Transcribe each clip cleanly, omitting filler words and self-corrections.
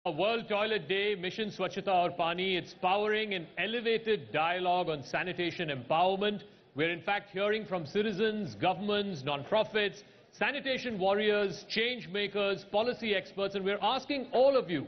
World Toilet Day, Mission Swachhta or Paani, it's powering an elevated dialogue on sanitation empowerment. We're in fact hearing from citizens, governments, non-profits, sanitation warriors, change makers, policy experts, and we're asking all of you,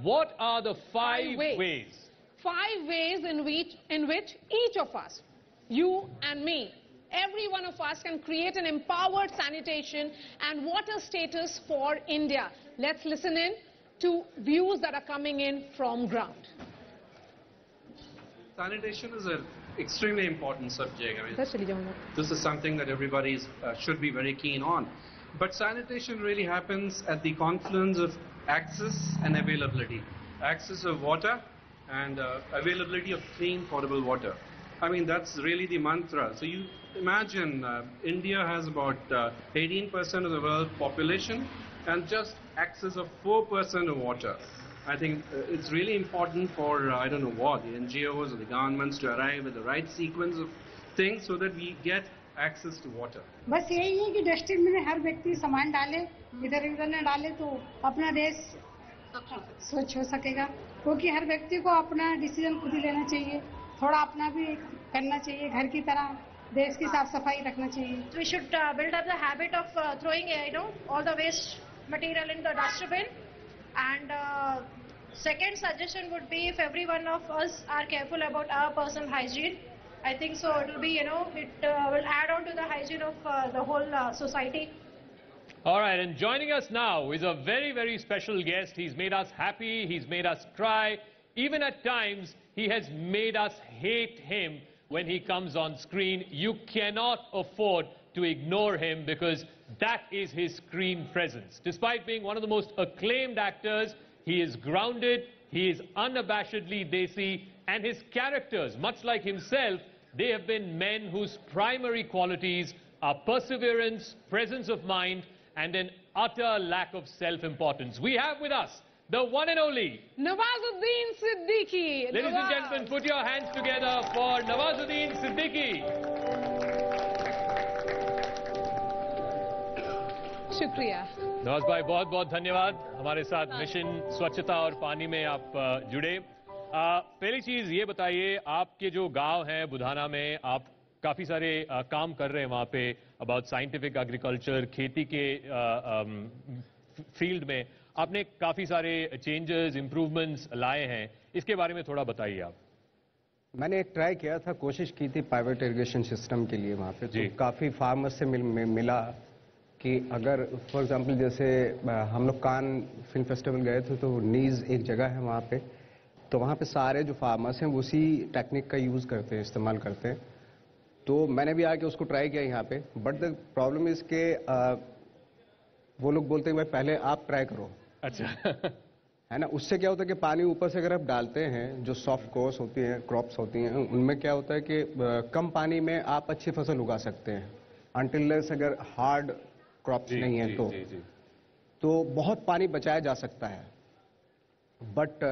what are the five ways? 5 ways in which each of us, you and me, every one of us can create an empowered sanitation and water status for India. Let's listen in to views that are coming in from ground. Sanitation is an extremely important subject. I mean, this is something that everybody should be very keen on. But sanitation really happens at the confluence of access and availability. Access of water and availability of clean, potable water. I mean, that's really the mantra. So you imagine India has about 18% of the world population and just access of 4% of water. I think it's really important for, I don't know what, the NGOs or the governments to arrive at the right sequence of things so that we get access to water. बस यही है कि dustbin में हर व्यक्ति सामान डाले, इधर उधर न डाले तो अपना देश स्वच्छ हो सकेगा, क्योंकि हर व्यक्ति को अपना डिसीजन खुद ही लेना चाहिए, थोड़ा अपना भी करना चाहिए, घर की तरह देश की साफ सफाई रखना चाहिए. We should build up the habit of throwing, all the waste material in the dustbin. And second suggestion would be if every one of us are careful about our personal hygiene. I think so it will be, it will add on to the hygiene of the whole society. All right, and joining us now is a very, very special guest. He's made us happy, he's made us cry. Even at times, he has made us hate him when he comes on screen. You cannot afford to ignore him because that is his screen presence. Despite being one of the most acclaimed actors, he is grounded, he is unabashedly desi, and his characters, much like himself, they have been men whose primary qualities are perseverance, presence of mind, and an utter lack of self-importance. We have with us the one and only Nawazuddin Siddiqui. Ladies and gentlemen, put your hands together for Nawazuddin Siddiqui. शुक्रिया नवाज भाई, बहुत बहुत धन्यवाद हमारे साथ mission स्वच्छता और पानी में आप जुड़े. पहली चीज ये बताइए, आपके जो गांव है बुधाना में, आप काफी सारे काम कर रहे हैं वहां पे अबाउट साइंटिफिक एग्रीकल्चर, खेती के फील्ड में आपने काफी सारे चेंजेस, इंप्रूवमेंट्स लाए हैं, इसके बारे में थोड़ा बताइए आप. मैंने एक ट्राई किया था, कोशिश की थी प्राइवेट इरिगेशन सिस्टम के लिए वहाँ पे, तो काफ़ी फार्मर्स से मिला कि अगर फॉर एग्जांपल जैसे हम लोग कान फिल्म फेस्टिवल गए थे तो नीज एक जगह है वहाँ पे, तो वहाँ पे सारे जो फार्मर्स हैं उसी टेक्निक का यूज़ करते हैं, इस्तेमाल करते हैं. तो मैंने भी आके उसको ट्राई किया यहाँ पे, बट द प्रॉब्लम इज के वो लोग बोलते हैं भाई पहले आप ट्राई करो. अच्छा है ना. उससे क्या होता है कि पानी ऊपर से अगर आप डालते हैं, जो सॉफ्ट कोर्स होती हैं, क्रॉप्स होती हैं, उनमें क्या होता है कि कम पानी में आप अच्छी फसल उगा सकते हैं, अनटिल अगर हार्ड क्रॉप्स नहीं है तो बहुत पानी बचाया जा सकता है. बट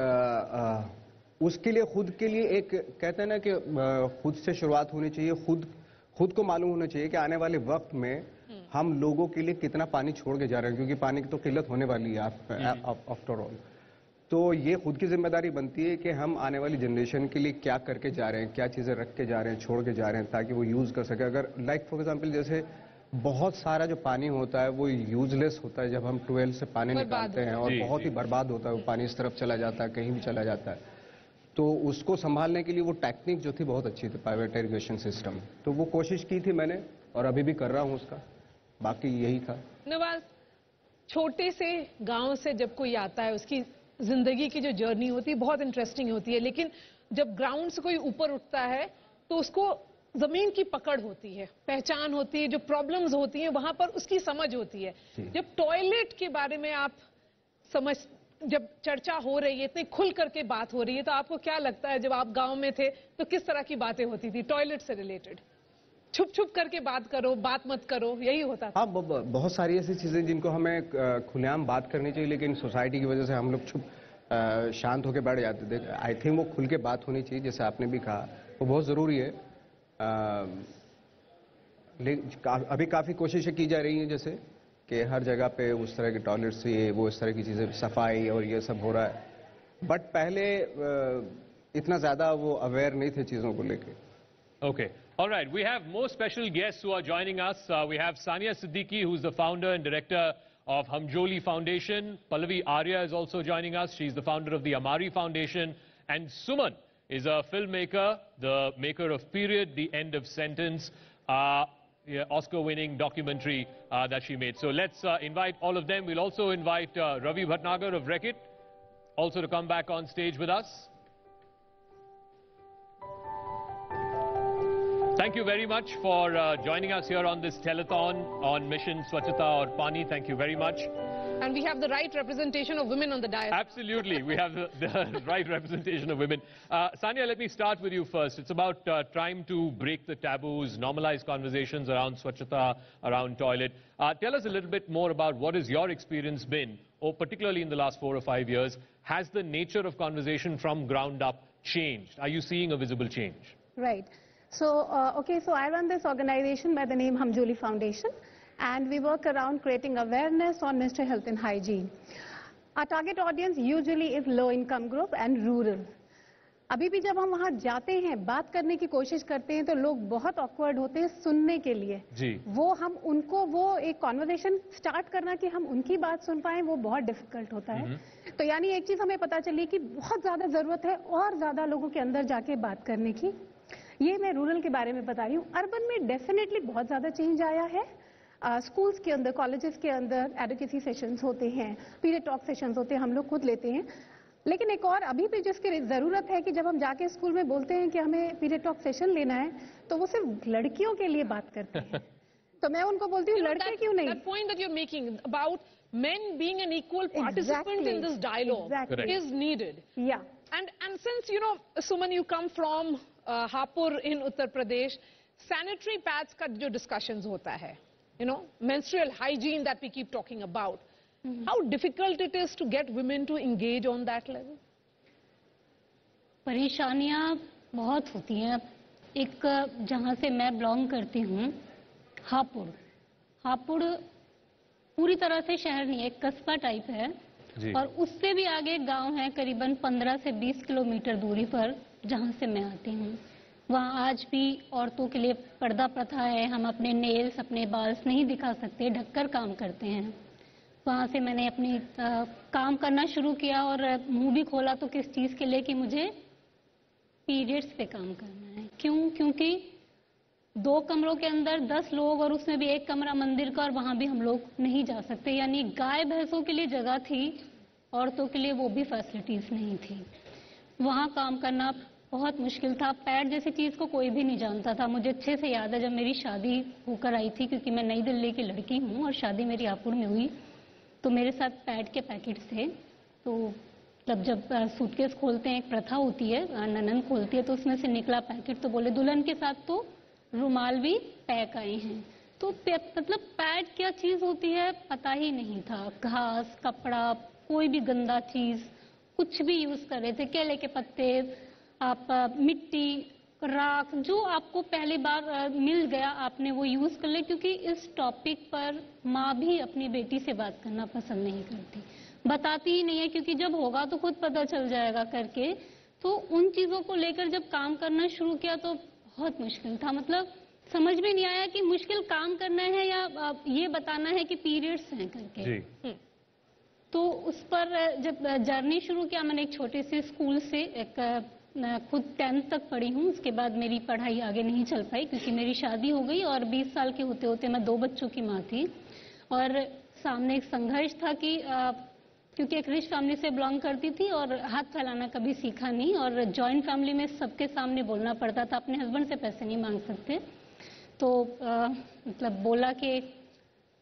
उसके लिए खुद के लिए एक कहते हैं ना कि खुद से शुरुआत होनी चाहिए, खुद को मालूम होना चाहिए कि आने वाले वक्त में हम लोगों के लिए कितना पानी छोड़ के जा रहे हैं, क्योंकि पानी की तो किल्लत होने वाली है आफ्टर ऑल. तो ये खुद की जिम्मेदारी बनती है कि हम आने वाली जनरेशन के लिए क्या करके जा रहे हैं, क्या चीज़ें रख के जा रहे हैं, छोड़ के जा रहे हैं, ताकि वो यूज़ कर सके. अगर लाइक फॉर एग्जांपल जैसे बहुत सारा जो पानी होता है वो यूजलेस होता है, जब हम ट्वेल से पानी निकालते हैं और बहुत ही बर्बाद होता है, वो पानी इस तरफ चला जाता है, कहीं भी चला जाता है. तो उसको संभालने के लिए वो टेक्निक जो थी बहुत अच्छी थी, प्राइवेट इरिगेशन सिस्टम. तो वो कोशिश की थी मैंने और अभी भी कर रहा हूँ उसका. बाकी यही था. नवाज, छोटे से गांव से जब कोई आता है उसकी जिंदगी की जो जर्नी होती है बहुत इंटरेस्टिंग होती है, लेकिन जब ग्राउंड से कोई ऊपर उठता है तो उसको जमीन की पकड़ होती है, पहचान होती है, जो प्रॉब्लम्स होती हैं वहां पर उसकी समझ होती है. जब टॉयलेट के बारे में आप जब चर्चा हो रही है, इतनी खुल करके बात हो रही है, तो आपको क्या लगता है जब आप गांव में थे तो किस तरह की बातें होती थी टॉयलेट से रिलेटेड? छुप छुप करके बात करो, बात मत करो, यही होता था. हाँ, बहुत सारी ऐसी चीजें जिनको हमें खुलेआम बात करनी चाहिए, लेकिन सोसाइटी की वजह से हम लोग चुप शांत होकर बैठ जाते थे. आई थिंक वो खुल के बात होनी चाहिए, जैसे आपने भी कहा, वो बहुत जरूरी है. अभी काफी कोशिशें की जा रही हैं, जैसे कि हर जगह पे उस तरह के टॉयलेट्स ये वो इस तरह की चीज़ें सफाई और ये सब हो रहा है, बट पहले इतना ज़्यादा वो अवेयर नहीं थे चीज़ों को लेके। Okay. All right. We have more special guests who are joining us. We have Sania Siddiqui, who's the founder and director of Hamjoli Foundation. Pallavi Arya is also joining us. She's the founder of the Amari Foundation. And Suman is a filmmaker, the maker of Period, The End of Sentence, Oscar-winning documentary that she made. So let's invite all of them. We'll also invite Ravi Bhatnagar of Wreck It also to come back on stage with us. Thank you very much for joining us here on this telethon on Mission Swachhta or Paani. Thank you very much. And we have the right representation of women on the dais. Absolutely. We have the right representation of women. Sania, let me start with you first. It's about trying to break the taboos, normalize conversations around Swachhta, around toilet. Tell us a little bit more about what has your experience been, or particularly in the last 4 or 5 years. Has the nature of conversation from ground up changed? Are you seeing a visible change? Right. So, so I run this organization by the name Hamjoli Foundation, and we work around creating awareness on menstrual health and hygiene. Our target audience usually is low-income group and rural. अभी भी जब हम वहाँ जाते हैं, बात करने की कोशिश करते हैं, तो लोग बहुत awkward होते हैं सुनने के लिए। जी। वो हम उनको वो एक conversation start करना कि हम उनकी बात सुन पाएं, वो बहुत difficult होता है। तो यानी एक चीज हमें पता चली कि बहुत ज्यादा जरूरत है और ज्यादा लोगों के अंदर जाके बात करने की। ये मैं रूरल के बारे में बता रही हूँ। अर्बन में डेफिनेटली बहुत ज़्यादा चेंज आया है। स्कूल्स के अंदर, कॉलेजेस के अंदर एडवोकेसी सेशंस होते हैं, पीरियड टॉक सेशंस होते हैं, हम लोग खुद लेते हैं। लेकिन एक और अभी भी जिसकी ज़रूरत है कि जब हम जाके स्कूल में बोलते हैं कि हमें पीरियड टॉक सेशन लेना है, तो वो सिर्फ लड़कियों के लिए बात करते हैं। तो मैं उनको बोलती हूँ, लड़के क्यों नहीं? That point that you're making about men being an equal participant in this dialogue is needed. Yeah. And since, you know, Suman, you come from Hapur in Uttar Pradesh, sanitary pads ka jo discussions hota hai, you know, menstrual hygiene that we keep talking about. How difficult it is to get women to engage on that level? परेशानियां बहुत होती हैं। एक जहां से मैं belong करती हूं, हापुड़, हापुड़ पूरी तरह से शहर नहीं, एक कस्बा टाइप है। और उससे भी आगे गांव है करीबन 15 से 20 किलोमीटर दूरी पर, जहां से मैं आती हूं। वहां आज भी औरतों के लिए पर्दा प्रथा है। हम अपने नेल्स, अपने बाल्स नहीं दिखा सकते, ढककर काम करते हैं। वहां से मैंने अपनी काम करना शुरू किया और मुंह भी खोला तो किस चीज़ के लिए कि मुझे पीरियड्स पे काम करना है। क्यों? क्योंकि 2 कमरों के अंदर 10 लोग और उसमें भी एक कमरा मंदिर का, और वहां भी हम लोग नहीं जा सकते। यानी गाय भैंसों के लिए जगह थी, औरतों के लिए वो भी फैसिलिटीज नहीं थी। वहां काम करना बहुत मुश्किल था। पैड जैसी चीज को कोई भी नहीं जानता था। मुझे अच्छे से याद है जब मेरी शादी होकर आई थी, क्योंकि मैं नई दिल्ली की लड़की हूँ और शादी मेरी हापुड़ में हुई, तो मेरे साथ पैड के पैकेट्स थे। तो तब जब सूटकेस खोलते हैं, एक प्रथा होती है, ननन खोलती है, तो उसमें से निकला पैकेट, तो बोले दुल्हन के साथ तो रुमाल भी पैक आए हैं। तो मतलब पैड क्या चीज होती है पता ही नहीं था। घास, कपड़ा, कोई भी गंदा चीज कुछ भी यूज कर रहे थे। केले के पत्ते, आप मिट्टी, राख, जो आपको पहली बार मिल गया आपने वो यूज कर ले। क्योंकि इस टॉपिक पर माँ भी अपनी बेटी से बात करना पसंद नहीं करती, बताती ही नहीं है, क्योंकि जब होगा तो खुद पता चल जाएगा करके। तो उन चीजों को लेकर जब काम करना शुरू किया तो बहुत मुश्किल था। मतलब समझ में नहीं आया कि मुश्किल काम करना है या ये बताना है कि पीरियड्स हैं करके। तो उस पर जब जर्नी शुरू किया, मैंने एक छोटे से स्कूल से, एक खुद 10th तक पढ़ी हूँ। उसके बाद मेरी पढ़ाई आगे नहीं चल पाई क्योंकि मेरी शादी हो गई और 20 साल के होते होते मैं 2 बच्चों की माँ थी। और सामने एक संघर्ष था कि क्योंकि एक रिच फैमिली से बिलोंग करती थी और हाथ फैलाना कभी सीखा नहीं, और जॉइंट फैमिली में सबके सामने बोलना पड़ता था, अपने हस्बैंड से पैसे नहीं मांग सकते। तो मतलब बोला कि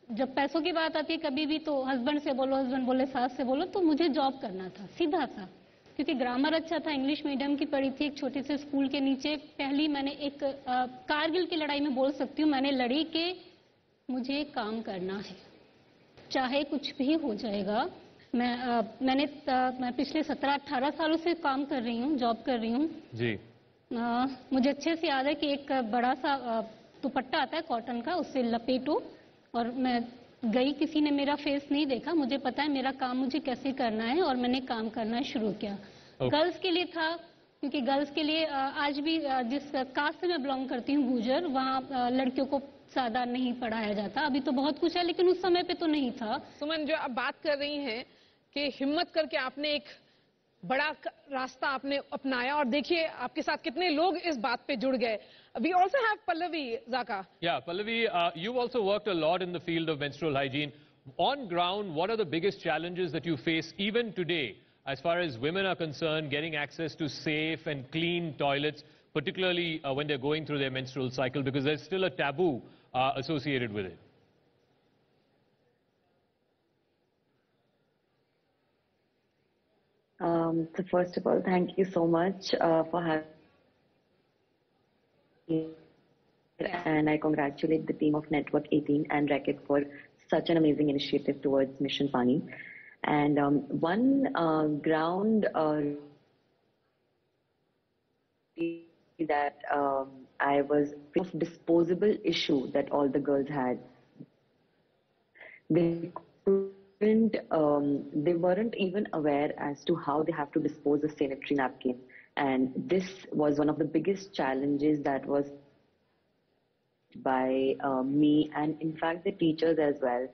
जब पैसों की बात आती है कभी भी तो हस्बैंड से बोलो, हस्बैंड बोले सास से बोलो। तो मुझे जॉब करना था, सीधा सा, क्योंकि ग्रामर अच्छा था, इंग्लिश मीडियम की पढ़ी थी, एक छोटे से स्कूल के नीचे। पहली मैंने एक कारगिल की लड़ाई में बोल सकती हूँ, मैंने लड़ी कि मुझे काम करना है, चाहे कुछ भी हो जाएगा। मैं पिछले 17-18 सालों से काम कर रही हूँ, जॉब कर रही हूँ जी। मुझे अच्छे से याद है कि एक बड़ा सा दुपट्टा आता है कॉटन का, उससे लपेटो और मैं गई, किसी ने मेरा फेस नहीं देखा, मुझे पता है मेरा काम मुझे कैसे करना है और मैंने काम करना शुरू किया। गर्ल्स के लिए था, क्योंकि गर्ल्स के लिए आज भी जिस कास्ट से मैं बिलोंग करती हूँ गुर्जर, वहाँ लड़कियों को ज्यादा नहीं पढ़ाया जाता। अभी तो बहुत कुछ है लेकिन उस समय पे तो नहीं था। सुमन, जो आप बात कर रही हैं कि हिम्मत करके आपने एक बड़ा रास्ता आपने अपनाया और देखिए आपके साथ कितने लोग इस बात पे जुड़ गए। We also have Pallavi, Zaka. Yeah, Pallavi, you've also worked a lot in the field of menstrual hygiene. On ground, what are the biggest challenges that you face even today as far as women are concerned, getting access to safe and clean toilets, particularly when they're going through their menstrual cycle, because there's still a taboo associated with it? So first of all, thank you so much for having me, and I congratulate the team of Network 18 and Racket for such an amazing initiative towards Mission Paani. And one ground that I was of disposable issue that all the girls had. They weren't even aware as to how they have to dispose a sanitary napkin, and this was one of the biggest challenges that was by me and in fact the teachers as well,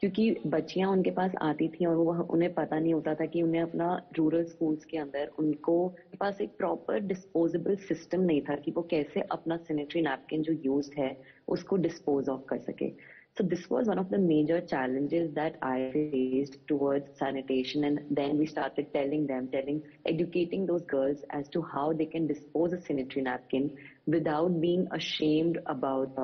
क्योंकि बच्चियां उनके पास आती थी और वो उन्हें पता नहीं होता था कि उन्हें अपना रूरल स्कूल्स के अंदर उनको पास एक प्रॉपर डिस्पोजेबल सिस्टम नहीं था कि वो कैसे अपना सैनिटरी नैपकिन जो यूज्ड है उसको डिस्पोज ऑफ कर सके. So this was one of the major challenges that I faced towards sanitation, and then we started educating those girls as to how they can dispose a sanitary napkin without being ashamed about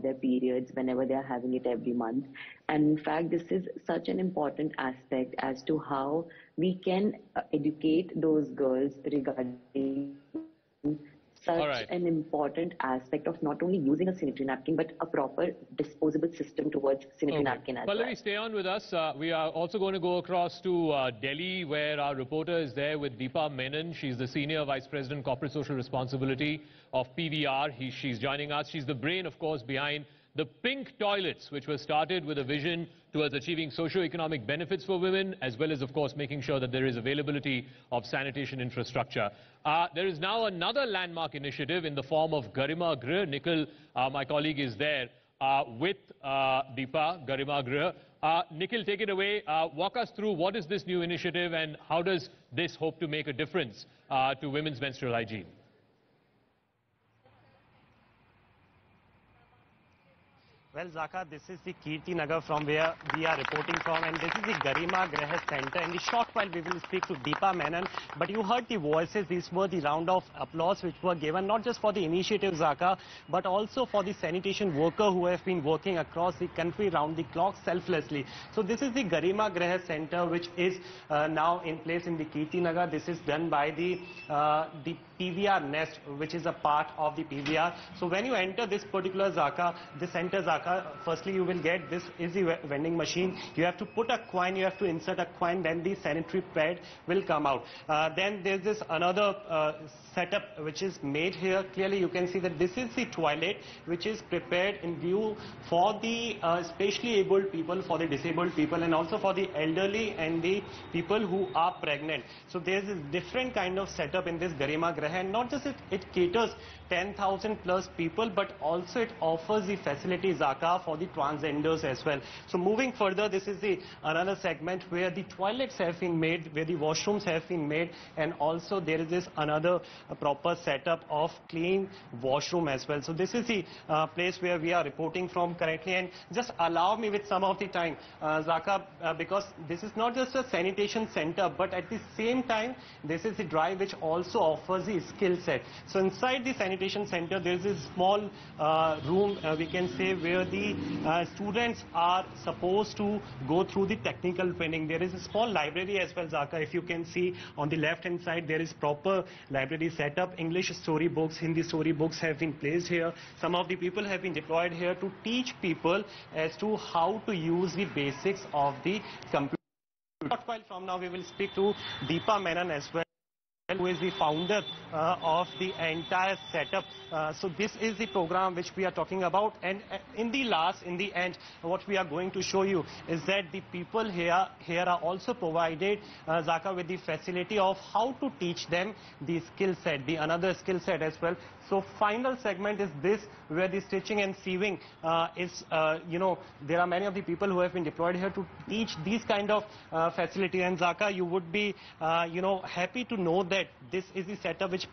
their periods whenever they are having it every month. And in fact, this is such an important aspect as to how we can educate those girls regarding such an important aspect of not only using a sanitary napkin but a proper disposable system towards sanitary napkin as Pallavi, well. stay on with us. We are also going to go across to Delhi, where our reporter is there with Deepa Menon. She's the Senior Vice President Corporate Social Responsibility of PVR. She's joining us. She's the brain, of course, behind the pink toilets, which were started with a vision towards achieving socio-economic benefits for women, as well as, of course, making sure that there is availability of sanitation infrastructure. There is now another landmark initiative in the form of Garima Grih. Nikhil, my colleague, is there with Deepa, Garima Grih. Nikhil, take it away. Walk us through what is this new initiative and how does this hope to make a difference to women's menstrual hygiene? Well, Zaka, this is the Kirti Nagar from where we are reporting from, and this is the Garima Grih Center. In the short while we will speak to Deepa Menon, but you heard the voices. These were the round of applause which were given not just for the initiative, Zaka, but also for the sanitation worker who have been working across the country round the clock selflessly. So this is the Garima Grih Center which is now in place in the Kirti Nagar. This is done by the PVR Nest, which is a part of the PVR. So when you enter this particular this center, firstly you will get this is the vending machine. You have to put a coin, you have to insert a coin, then the sanitary pad will come out. Then there's this another setup which is made here. Clearly you can see that this is the toilet which is prepared in view for the specially abled people, for the disabled people, and also for the elderly and the people who are pregnant. So there's a different kind of setup in this Garima Grih, and not just it caters 10,000 plus people, but also it offers the facility, Zaka, for the transgenders as well. So moving further, this is the another segment where the toilets have been made, where the washrooms have been made, and also there is this another proper setup of clean washroom as well. So this is the place where we are reporting from currently, and just allow me with some of the time, Zaka, because this is not just a sanitation center, but at the same time, this is the drive which also offers the skill set. So inside the sanitation center, there is a small room, we can say, where the students are supposed to go through the technical training. There is a small library as well, Zaka. If you can see on the left hand side, there is proper library setup. English storybooks, Hindi storybooks have been placed here. Some of the people have been deployed here to teach people as to how to use the basics of the computer. While from now we will speak to Deepa Menon as well, who is the founder of the entire setup. So this is the program which we are talking about, and in the end, what we are going to show you is that the people here are also provided, Zaka, with the facility of how to teach them the skill set, the another skill set as well. So final segment is this, where the stitching and sewing is, there are many of the people who have been deployed here to teach these kind of facility. And Zaka, you would be, happy to know that this is the setup which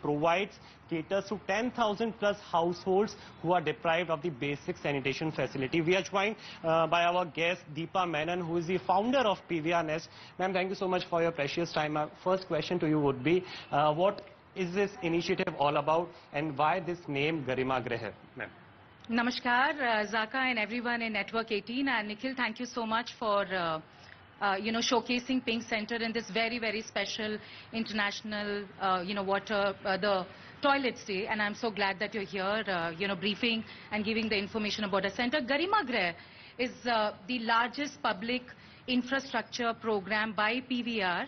caters to 10,000 plus households who are deprived of the basic sanitation facility. We are joined by our guest Deepa Menon, who is the founder of PVR Nest. Ma'am, thank you so much for your precious time. My first question to you would be, what is this initiative all about, and why this name Garima Greh? Ma'am. Namaskar, Zaka and everyone in Network 18, and Nikhil, thank you so much for showcasing Pink Center in this very, very special international, the Toilets Day, and I'm so glad that you're here, briefing and giving the information about the center. Garima Greh is the largest public infrastructure program by PVR,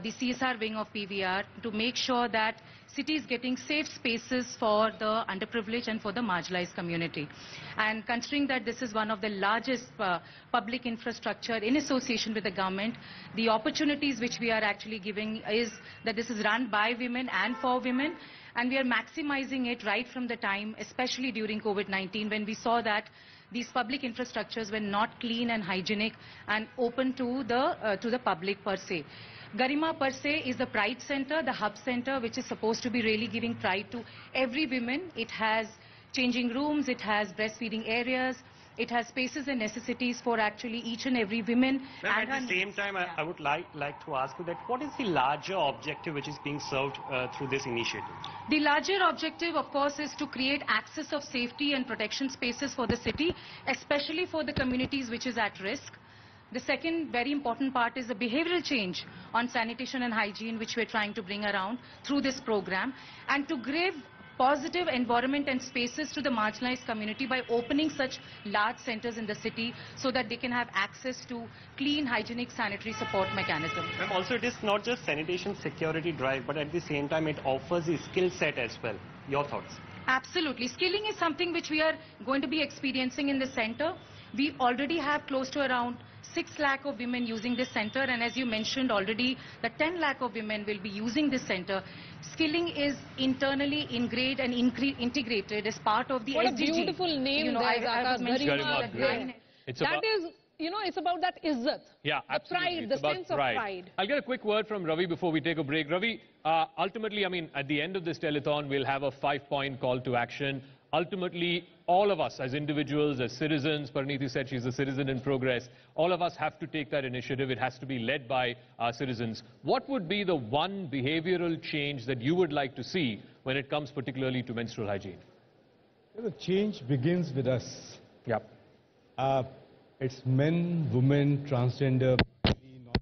the CSR wing of PVR, to make sure that cities getting safe spaces for the underprivileged and for the marginalized community. And considering that this is one of the largest public infrastructure in association with the government, the opportunities which we are actually giving is that this is run by women and for women, and we are maximizing it right from the time, especially during COVID-19, when we saw that these public infrastructures were not clean and hygienic and open to the public per se. Garima per se is the pride center, the hub center, which is supposed to be really giving pride to every woman. It has changing rooms, it has breastfeeding areas, it has spaces and necessities for actually each and every woman. At the same time, I would like to ask you that what is the larger objective which is being served through this initiative? The larger objective, of course, is to create access of safety and protection spaces for the city, especially for the communities which is at risk. The second very important part is the behavioral change on sanitation and hygiene, which we're trying to bring around through this program, and to give positive environment and spaces to the marginalized community by opening such large centers in the city so that they can have access to clean, hygienic, sanitary support mechanism. And also, it is not just sanitation security drive, but at the same time it offers the skill set as well. Your thoughts? Absolutely. Skilling is something which we are going to be experiencing in the center. We already have close to around 6 lakh of women using this center, and as you mentioned already, the 10 lakh of women will be using this center. Skilling is internally ingrained and integrated as part of the SDG. What a beautiful name I was mentioning that. It's about that izzat. Yeah, absolutely. The pride, the sense of pride. I'll get a quick word from Ravi before we take a break. Ravi, ultimately, I mean, at the end of this telethon, we'll have a 5-point call to action. Ultimately, all of us as individuals, as citizens, Paraniti said she's a citizen in progress, all of us have to take that initiative. It has to be led by our citizens. What would be the one behavioral change that you would like to see when it comes particularly to menstrual hygiene? The change begins with us. Yep. It's men, women, transgender, non-binary.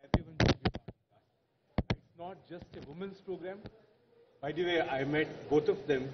Everyone should be part of that. It's not just a women's program. By the way, I met both of them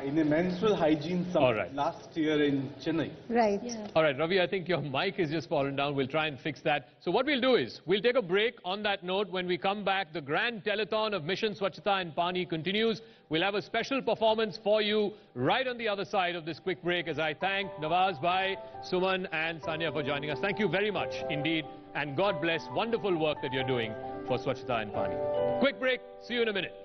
in a menstrual hygiene summit last year in Chennai. Right. Yeah. All right, Ravi, I think your mic is just fallen down. We'll try and fix that. So what we'll do is, we'll take a break on that note. When we come back, the grand telethon of Mission Swachhta in Paani continues. We'll have a special performance for you right on the other side of this quick break, as I thank Nawaz Bhai, Suman and Sanya for joining us. Thank you very much indeed, and God bless. Wonderful work that you're doing for Swachhta in Paani. Quick break. See you in a minute.